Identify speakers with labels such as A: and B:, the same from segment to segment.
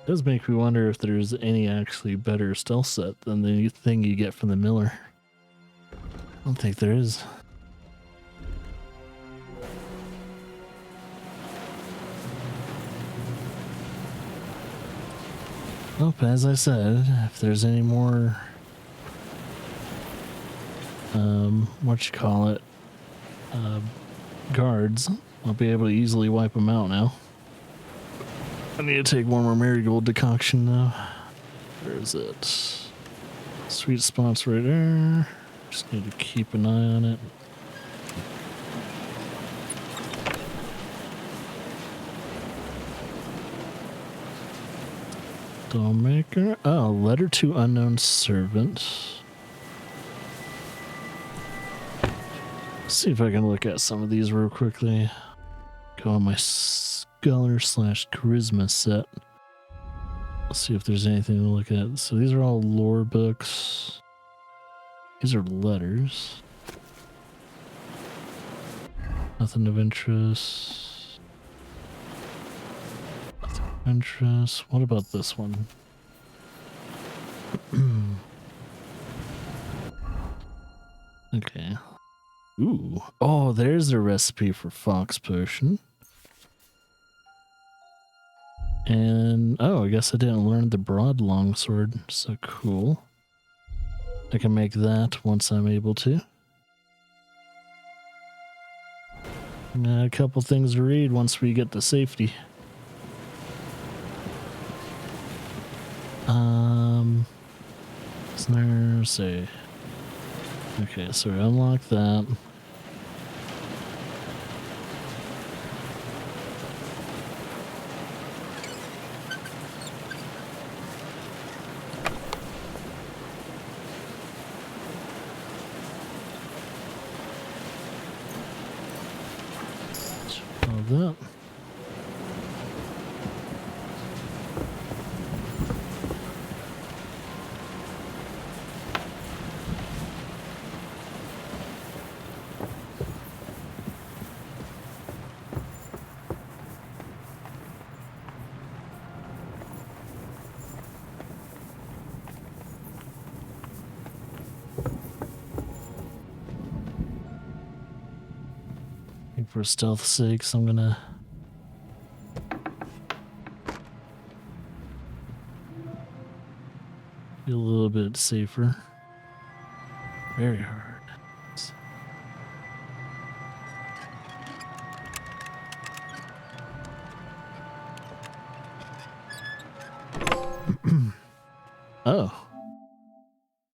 A: does make me wonder if there's any actually better stealth set than the thing you get from the miller. I don't think there is. Well, as I said, if there's any more, guards, I'll be able to easily wipe them out now. I need to take one more marigold decoction though. Where is it? Sweet spot's right there. Just need to keep an eye on it. Dollmaker. Oh, letter to unknown servant. See if I can look at some of these real quickly. Go on my scholar/charisma set. Let's see if there's anything to look at. So these are all lore books. These are letters. Nothing of interest. Nothing of interest. What about this one? Okay. Ooh. Oh, there's the recipe for fox potion. And, oh, I guess I didn't learn the broad longsword. So cool. I can make that once I'm able to. A couple things to read once we get to safety. Snare, say. Okay, so we unlock that. That. For stealth's sake, so I'm gonna be a little bit safer. Very hard. Oh,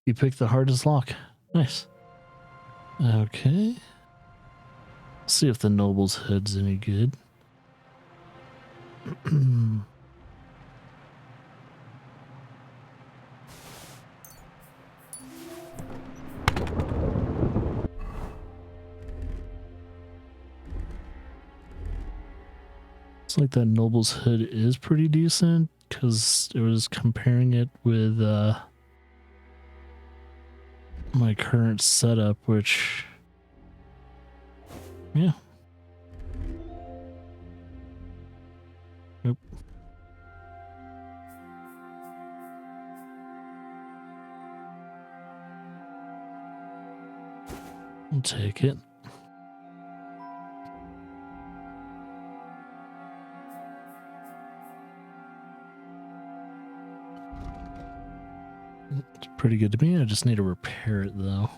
A: you picked the hardest lock. Nice. Okay. See if the noble's head's any good. It's like that noble's head is pretty decent because it was comparing it with my current setup, which, yeah. Nope. I'll take it. It's pretty good to me. I just need to repair it though.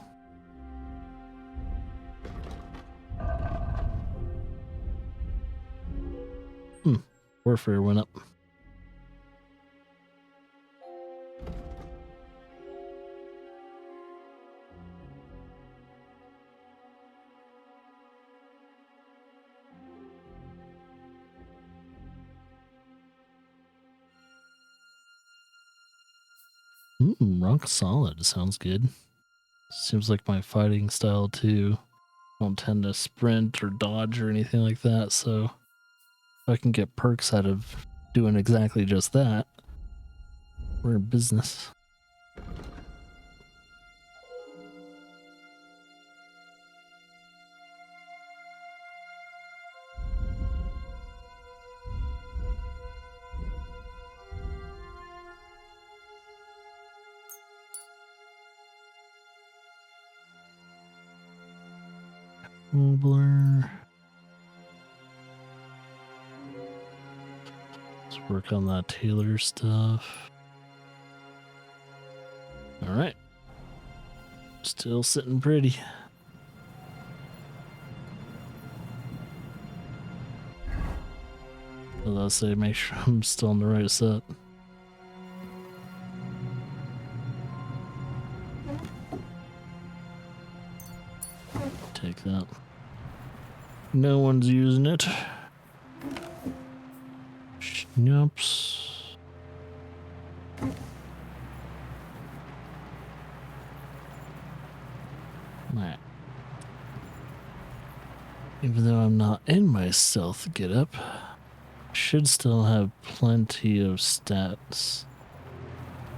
A: Warfare went up. Rock solid. Sounds good. Seems like my fighting style too. I don't tend to sprint or dodge or anything like that, so if I can get perks out of doing exactly just that, we're in business. Blur. Let's work on that Taylor stuff. Alright. Still sitting pretty. Let's say make sure I'm still on the right set. Take that. No one's using it. Schnapps. Alright. Even though I'm not in my stealth getup, should still have plenty of stats.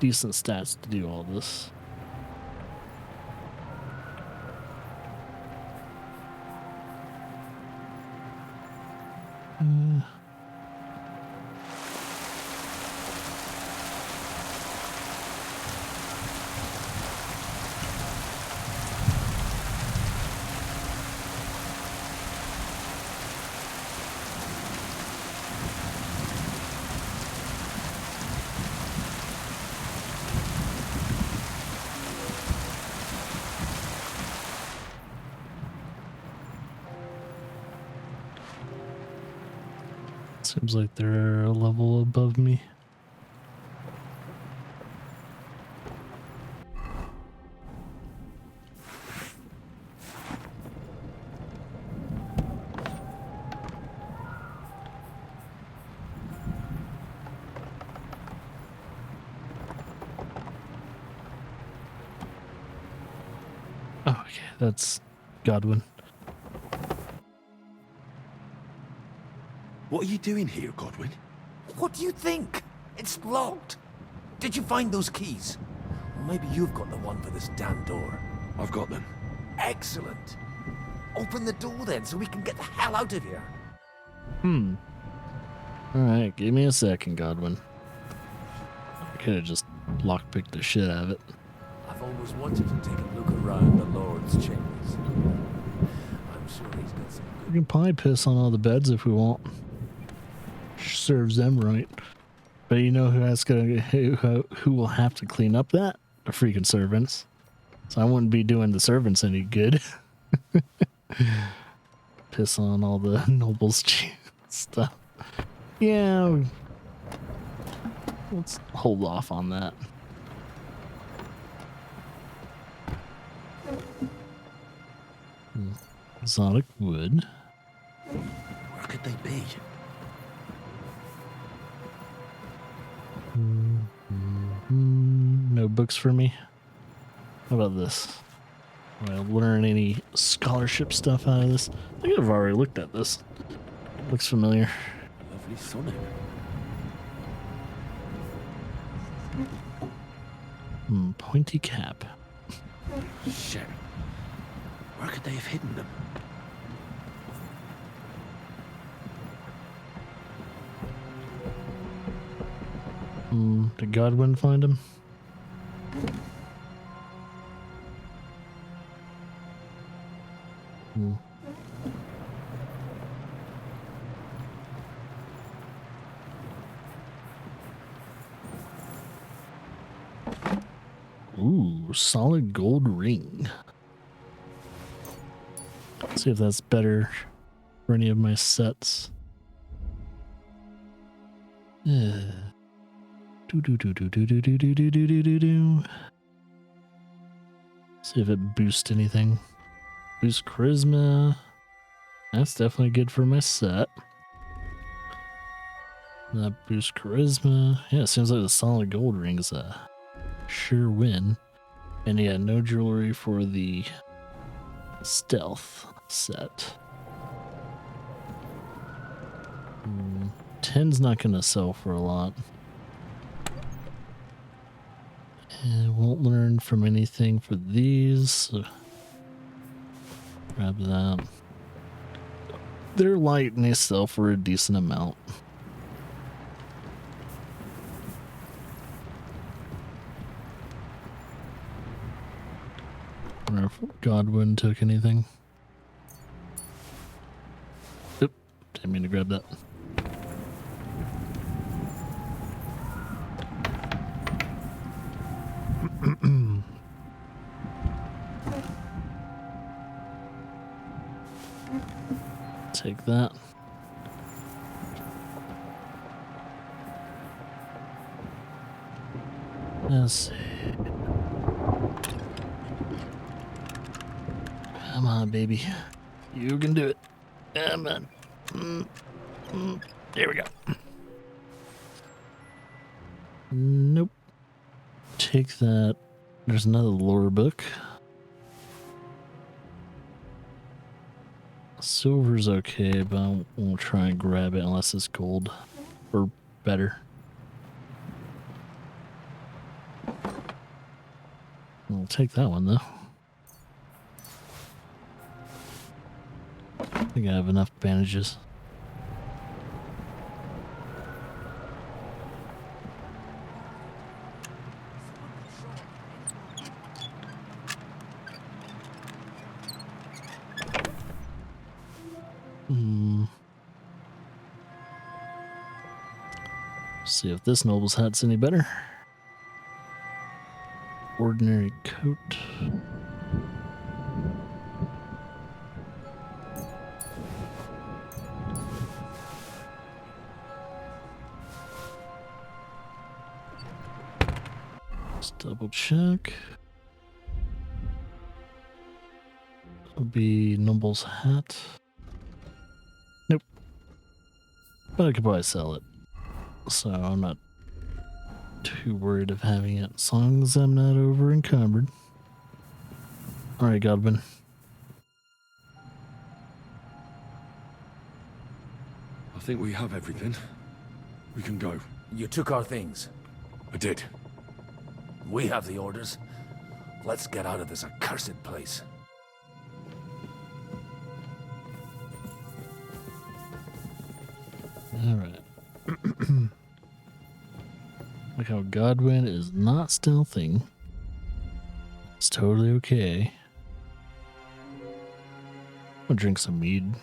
A: Decent stats to do all this. Seems like they're a level above me. Oh, okay, that's Godwin.
B: What are you doing here, Godwin?
C: What do you think? It's locked. Did you find those keys? Or maybe you've got the one for this damn door.
B: I've got them.
C: Excellent. Open the door then so we can get the hell out of here.
A: Alright, give me a second, Godwin. I could have just lockpicked the shit out of it.
C: I've always wanted to take a look around the Lord's chambers. I'm sure he's got some
A: We can probably piss on all the beds if we want. Serves them right. But you know who will have to clean up that? The freaking servants. So I wouldn't be doing the servants any good. Piss on all the nobles stuff. Yeah. Let's hold off on that. Exotic wood.
C: Where could they be?
A: No books for me. How about this? Will I learn any scholarship stuff out of this? I think I've already looked at this. Looks familiar.
C: Lovely sonnet.
A: Pointy cap.
C: Shit. Where could they have hidden them?
A: Did Godwin find him? Ooh, solid gold ring. Let's see if that's better for any of my sets. See if it boosts anything. Boost charisma. That's definitely good for my set. That boosts charisma. Yeah, it seems like the solid gold ring is a sure win. And yeah, no jewelry for the stealth set. 10's not gonna sell for a lot. And won't learn from anything for these. So grab that. They're light and they sell for a decent amount. I wonder if Godwin took anything. didn't mean to grab that. Take that. Let's see. Come on, baby. You can do it. Come on. There we go. Nope. Take that. There's another lore book. Silver's okay, but I won't try and grab it unless it's gold or better. I'll take that one though. I think I have enough bandages. See if this noble's hat's any better. Ordinary coat. Let's double check. It'll be noble's hat. Nope. But I could probably sell it. So I'm not too worried of having it as long as I'm not over encumbered. Alright, Godwin.
B: I think we have everything. We can go.
C: You took our things.
B: I did.
C: We have the orders. Let's get out of this accursed place.
A: Alright. Like how Godwin is not stealthing. It's totally okay. I'll drink some mead.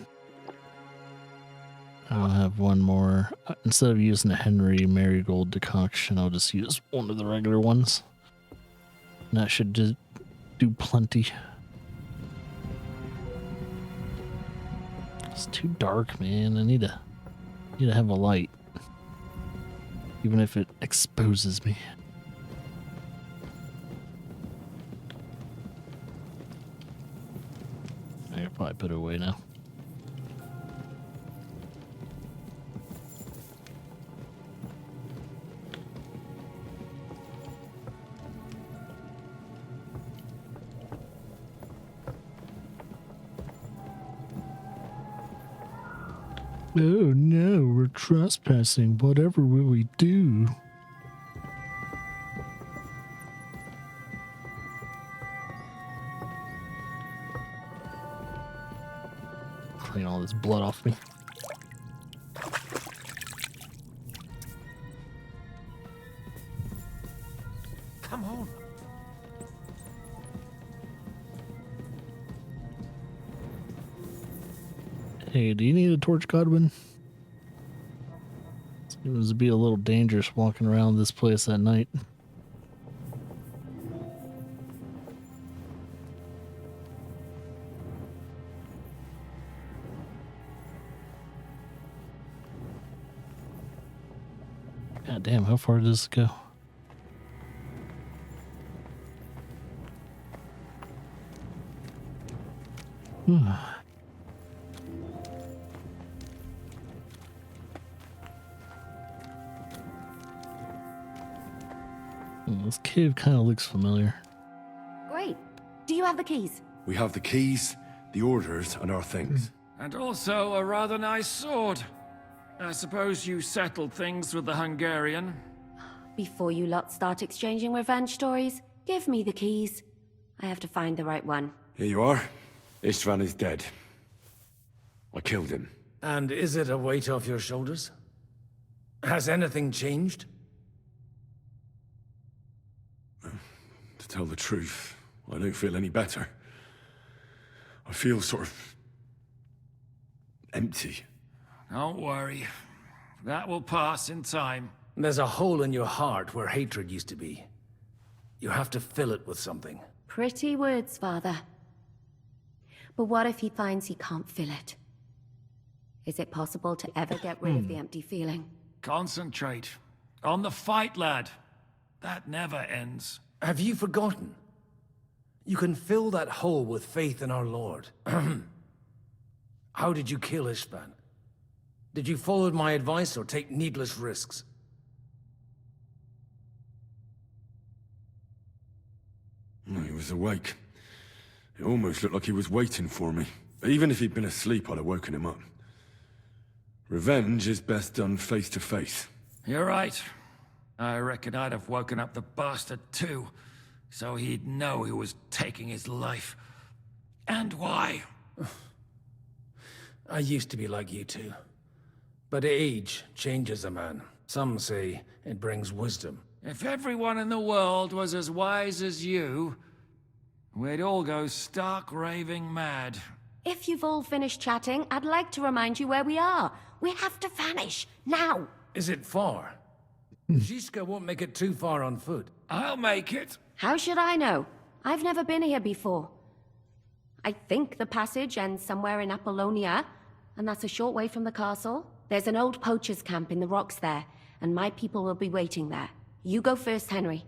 A: I'll have one more. Instead of using a Henry Marigold decoction, I'll just use one of the regular ones. And that should just do plenty. It's too dark, man. I need to have a light. Even if it exposes me. I could probably put it away now. Oh no, we're trespassing. Whatever will we do? Clean all this blood off me.
C: Come on.
A: Hey, do you need a torch, Godwin? Seems to be a little dangerous walking around this place at night. God damn, how far does this go? This cave kind of looks familiar.
D: Great. Do you have the keys?
B: We have the keys, the orders, and our things.
E: And also a rather nice sword. I suppose you settled things with the Hungarian.
D: Before you lot start exchanging revenge stories, give me the keys. I have to find the right one.
B: Here you are. Istvan is dead. I killed him.
C: And is it a weight off your shoulders? Has anything changed?
B: To tell the truth, I don't feel any better. I feel sort of empty.
E: Don't worry. That will pass in time.
C: There's a hole in your heart where hatred used to be. You have to fill it with something.
D: Pretty words, Father. But what if he finds he can't fill it? Is it possible to ever get rid of the empty feeling?
E: Concentrate. On the fight, lad. That never ends.
C: Have you forgotten? You can fill that hole with faith in our Lord. How did you kill Ishban? Did you follow my advice or take needless risks?
B: No, he was awake. It almost looked like he was waiting for me. Even if he'd been asleep, I'd have woken him up. Revenge is best done face to face.
E: You're right. I reckon I'd have woken up the bastard too, so he'd know who was taking his life. And why.
C: I used to be like you two. But age changes a man. Some say it brings wisdom.
E: If everyone in the world was as wise as you, we'd all go stark raving mad.
D: If you've all finished chatting, I'd like to remind you where we are. We have to vanish, now!
C: Is it far? Zizka won't make it too far on foot.
E: I'll make it.
D: How should I know? I've never been here before. I think the passage ends somewhere in Apollonia, and that's a short way from the castle. There's an old poacher's camp in the rocks there, and my people will be waiting there. You go first, Henry,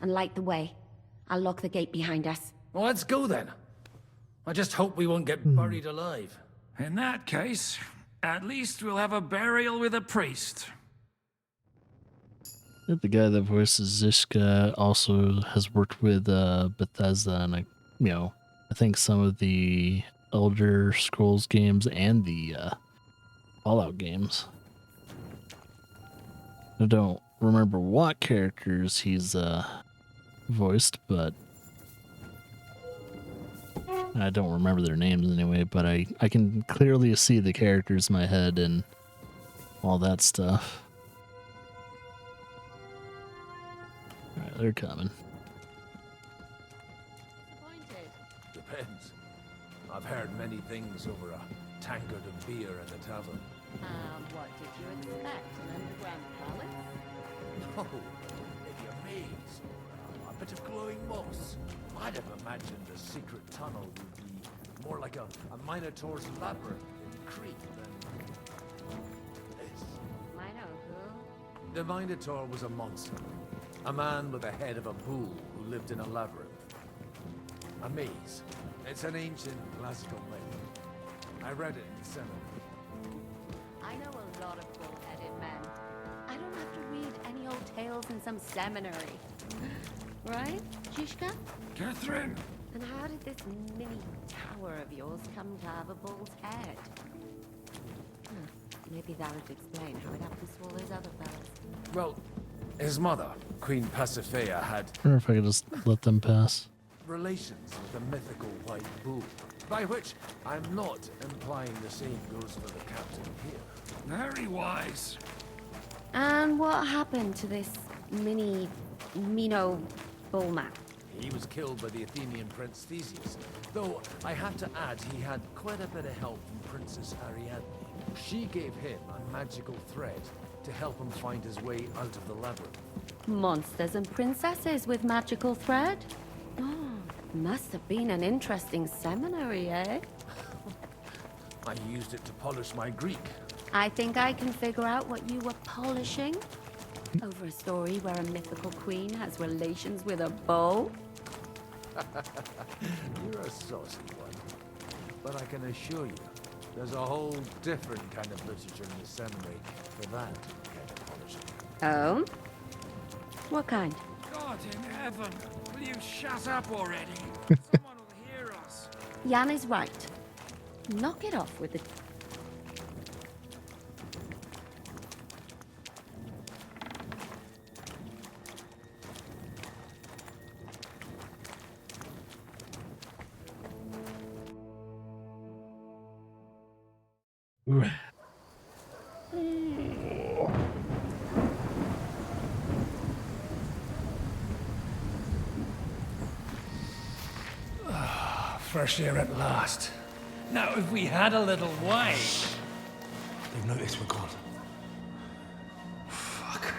D: and light the way. I'll lock the gate behind us.
C: Well, let's go then. I just hope we won't get buried alive.
E: In that case, at least we'll have a burial with a priest.
A: The guy that voices Zizka also has worked with Bethesda and, I think some of the Elder Scrolls games and the Fallout games. I don't remember what characters he's voiced, but I don't remember their names anyway, but I can clearly see the characters in my head and all that stuff. Alright, they're coming.
C: Depends. I've heard many things over a tankard of beer in the tavern.
D: What did you expect? An underground palace?
C: Oh, maybe a maze or a bit of glowing moss. I'd have imagined the secret tunnel would be more like a Minotaur's labyrinth in Crete than this.
D: I know who.
C: The Minotaur was a monster. A man with the head of a bull who lived in a labyrinth. A maze. It's an ancient classical myth. I read it in the seminary.
D: I know a lot of bull-headed men. I don't have to read any old tales in some seminary. Right, Zizka?
E: Catherine!
D: And how did this mini tower of yours come to have a bull's head? Maybe that would explain how it happens to all those other fellas.
C: Well, his mother, Queen Pasiphae, had
A: I wonder if I could just let them pass.
C: relations with the mythical white bull. By which, I'm not implying the same goes for the captain here.
E: Very wise.
D: And what happened to this Mino bullman?
C: He was killed by the Athenian Prince Theseus, though I have to add he had quite a bit of help from Princess Ariadne. She gave him a magical thread to help him find his way out of the labyrinth.
D: Monsters and princesses with magical thread? Oh, must have been an interesting seminary, eh?
C: I used it to polish my Greek.
D: I think I can figure out what you were polishing. Over a story where a mythical queen has relations with a bull?
C: You're a saucy one. But I can assure you, there's a whole different kind of literature in the seminary for that kind of polishing.
D: Oh? What kind?
E: God in heaven, will you shut up already? Someone will hear us.
D: Jan is right. Knock it off with the...
C: Fresh air at last.
E: Now, if we had a little wine.
C: The
F: They've noticed we're gone. Fuck.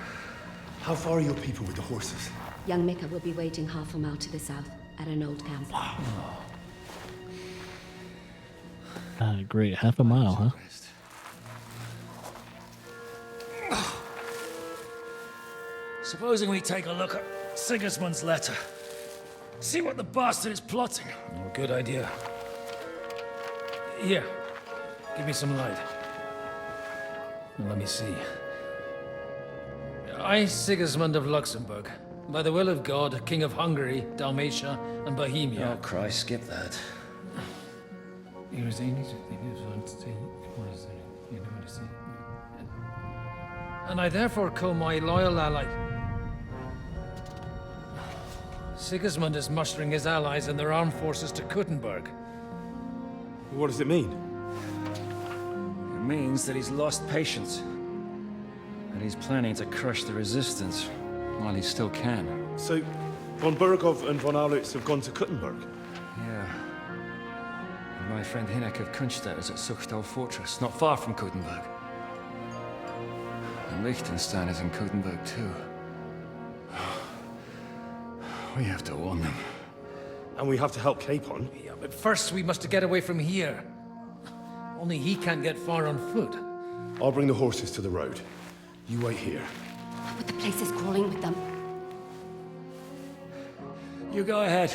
F: How far are your people with the horses?
D: Young Mika will be waiting half a mile to the south, at an old camp.
A: Great. Half a mile, huh?
E: Supposing we take a look at Sigismund's letter. See what the bastard is plotting. Oh, good idea. Here, give me some light. Let me see. I, Sigismund of Luxembourg, by the will of God, King of Hungary, Dalmatia, and Bohemia.
G: Oh, Christ, skip that.
E: And I therefore call my loyal ally. Sigismund is mustering his allies and their armed forces to Kuttenberg.
F: What does it mean?
G: It means that he's lost patience. And he's planning to crush the resistance while he still can.
F: So, von Burgov and von Aulitz have gone to Kuttenberg?
G: Yeah. And my friend Hinek of Kunstadt is at Suchtal Fortress, not far from Kuttenberg. And Liechtenstein is in Kuttenberg too. We have to warn them.
F: And we have to help Capon?
E: Yeah, but first we must get away from here. Only he can't get far on foot.
F: I'll bring the horses to the road. You wait here.
D: But the place is crawling with them.
G: You go ahead.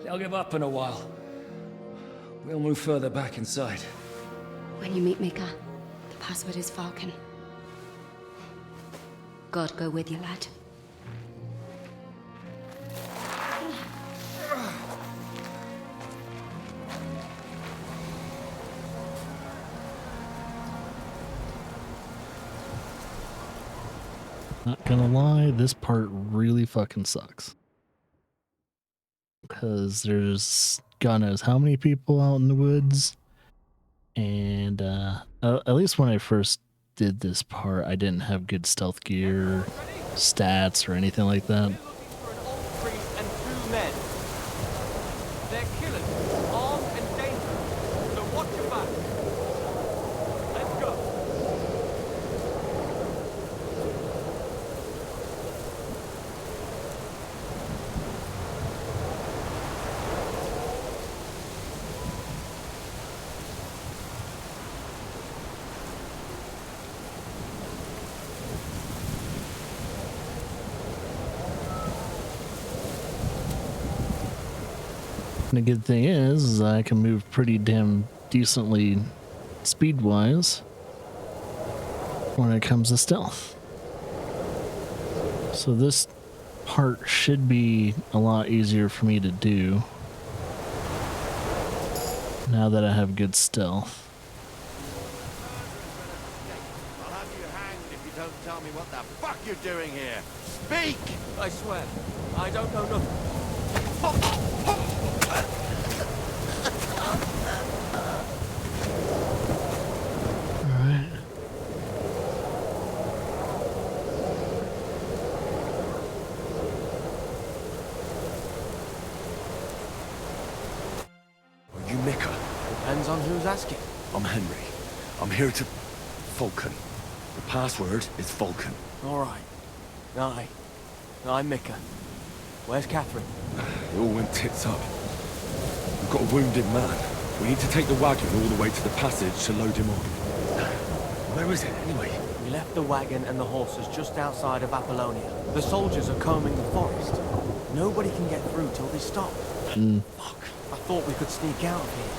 G: They'll give up in a while. We'll move further back inside.
D: When you meet Mika, the password is Falcon. God go with you, lad.
A: Not gonna lie, this part really fucking sucks. Because there's God knows how many people out in the woods. And at least when I first did this part, I didn't have good stealth gear, stats, or anything like that.
H: Looking for an old priest and 2 men. They're killers, armed and dangerous. So watch your back. Let's go.
A: And the good thing is I can move pretty damn decently speed-wise when it comes to stealth. So this part should be a lot easier for me to do now that I have good stealth.
I: I'll have you hanged if you don't tell me what the fuck you're doing here. Speak!
H: I swear, I don't know nothing.
A: Alright.
B: Are you Mika?
I: Depends on who's asking.
B: I'm Henry. I'm here to... Falcon. The password is Falcon.
I: All right. I'm Mika. Where's Catherine?
B: It all went tits up. We've got a wounded man. We need to take the wagon all the way to the passage to load him on. Where is it, anyway?
I: We left the wagon and the horses just outside of Apollonia. The soldiers are combing the forest. Nobody can get through till they stop. Fuck. I thought we could sneak out of here.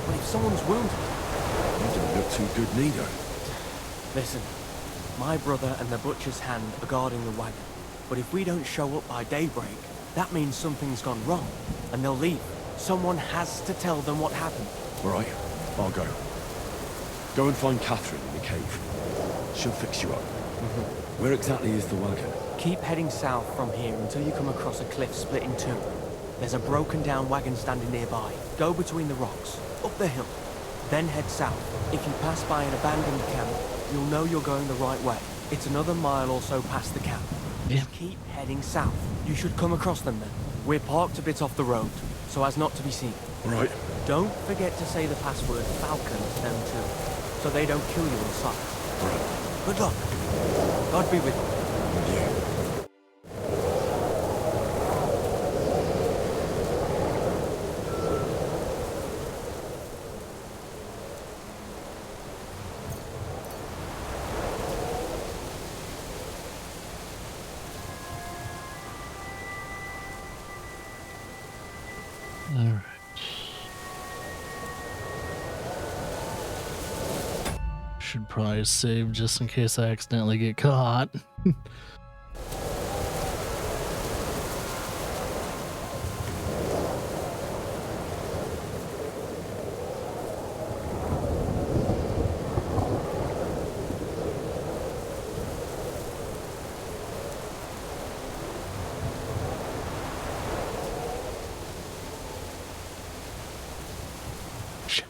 I: But if someone's wounded...
B: You don't look too good neither.
I: Listen, my brother and the butcher's hand are guarding the wagon. But if we don't show up by daybreak, that means something's gone wrong. And they'll leave. Someone has to tell them what happened.
B: All right, I'll go. Go and find Catherine in the cave. She'll fix you up. Where exactly is the wagon?
I: Keep heading south from here until you come across a cliff split in 2. There's a broken down wagon standing nearby. Go between the rocks, up the hill, then head south. If you pass by an abandoned camp, you'll know you're going the right way. It's another mile or so past the camp. Just keep heading south. You should come across them then. We're parked a bit off the road, so as not to be seen.
B: All right.
I: Don't forget to say the password Falcon to them too. so they don't kill you on sight.
B: Right.
I: Good luck. God be with you.
B: With you.
A: All right. Should probably save just in case I accidentally get caught. Shit.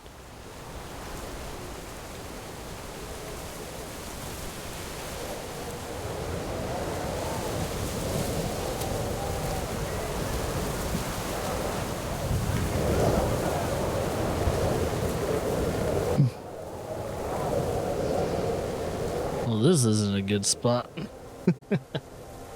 A: Well, this isn't a good spot.